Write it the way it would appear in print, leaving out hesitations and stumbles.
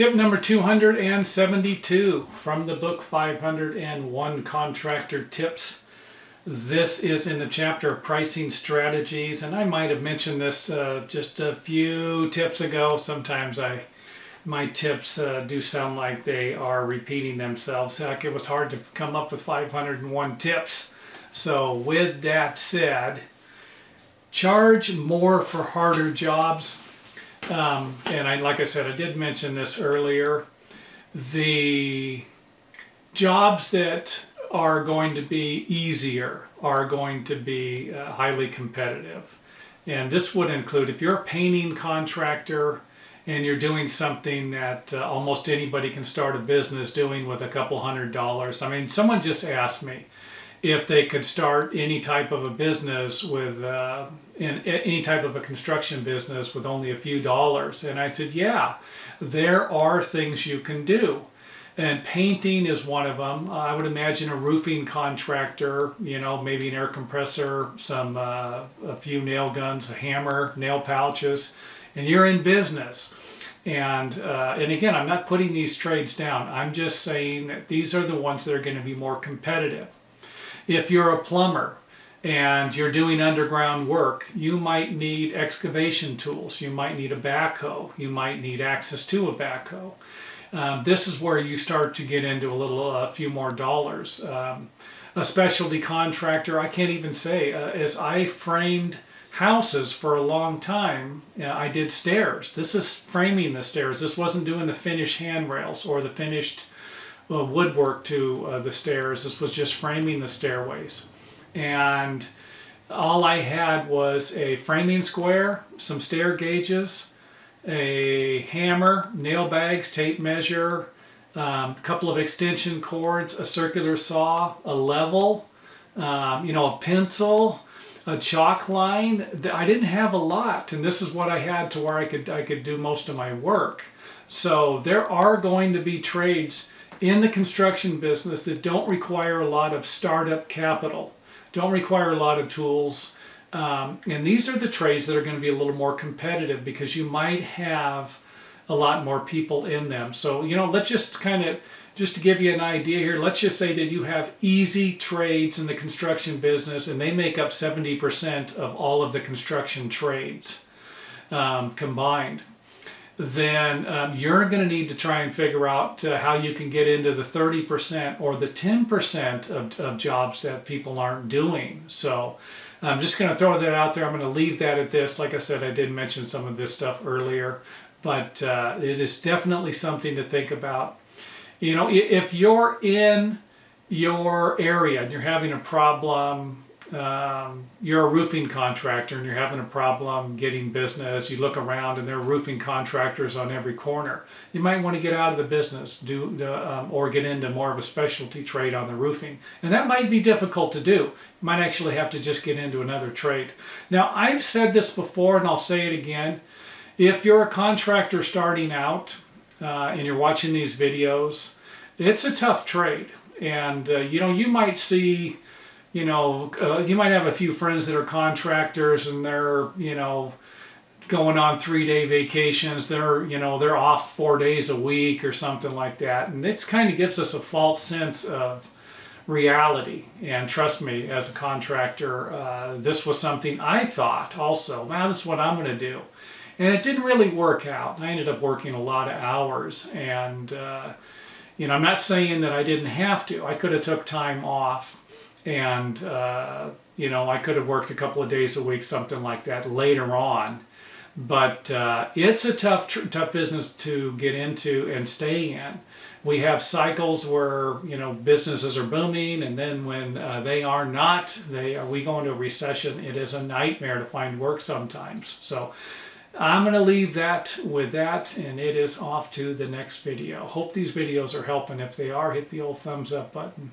Tip number 272 from the book 501 Contractor Tips. This is in the chapter of pricing strategies, and I might have mentioned this just a few tips ago. Sometimes my tips do sound like they are repeating themselves. Heck, it was hard to come up with 501 tips. So with that said, charge more for harder jobs. And like I said, I did mention this earlier. The jobs that are going to be easier are going to be highly competitive. And this would include, if you're a painting contractor and you're doing something that almost anybody can start a business doing with a couple $100. I mean, someone just asked me if they could start any type of a business with any type of a construction business with only a few dollars. And I said, yeah, there are things you can do. And painting is one of them. I would imagine a roofing contractor, maybe an air compressor, a few nail guns, a hammer, nail pouches, and you're in business. And again, I'm not putting these trades down. I'm just saying that these are the ones that are going to be more competitive. If you're a plumber and you're doing underground work, you might need excavation tools. You might need a backhoe. You might need access to a backhoe. This is where you start to get into a few more dollars. A specialty contractor, I can't even say, as I framed houses for a long time, I did stairs. This is framing the stairs. This wasn't doing the finished handrails or the finished woodwork to the stairs. This was just framing the stairways. And all I had was a framing square, some stair gauges, a hammer, nail bags, tape measure, a couple of extension cords, a circular saw, a level, a pencil, a chalk line. I didn't have a lot, and this is what I had to where I could do most of my work. So there are going to be trades in the construction business that don't require a lot of startup capital, don't require a lot of tools. And these are the trades that are going to be a little more competitive because you might have a lot more people in them. So, let's just just to give you an idea here, let's just say that you have easy trades in the construction business and they make up 70% of all of the construction trades combined. Then you're going to need to try and figure out how you can get into the 30% or the 10% of jobs that people aren't doing. So I'm just going to throw that out there. I'm going to leave that at this. Like I said, I did mention some of this stuff earlier, but it is definitely something to think about. If you're in your area and you're having a problem, you're a roofing contractor and you're having a problem getting business, you look around and there are roofing contractors on every corner. You might want to get out of the business, or get into more of a specialty trade on the roofing. And that might be difficult to do. You might actually have to just get into another trade. Now, I've said this before and I'll say it again. If you're a contractor starting out and you're watching these videos, it's a tough trade. And, you might see, you might have a few friends that are contractors and they're, going on 3-day vacations. They're off 4 days a week or something like that. And it kind of gives us a false sense of reality. And trust me, as a contractor, this was something I thought also, wow, this is what I'm going to do. And it didn't really work out. I ended up working a lot of hours. And, I'm not saying that I didn't have to. I could have took time off. And, I could have worked a couple of days a week, something like that later on. But it's a tough business to get into and stay in. We have cycles where, businesses are booming, and then when they are not, we go into a recession. It is a nightmare to find work sometimes. So I'm going to leave that with that, and it is off to the next video. Hope these videos are helping. If they are, hit the old thumbs up button.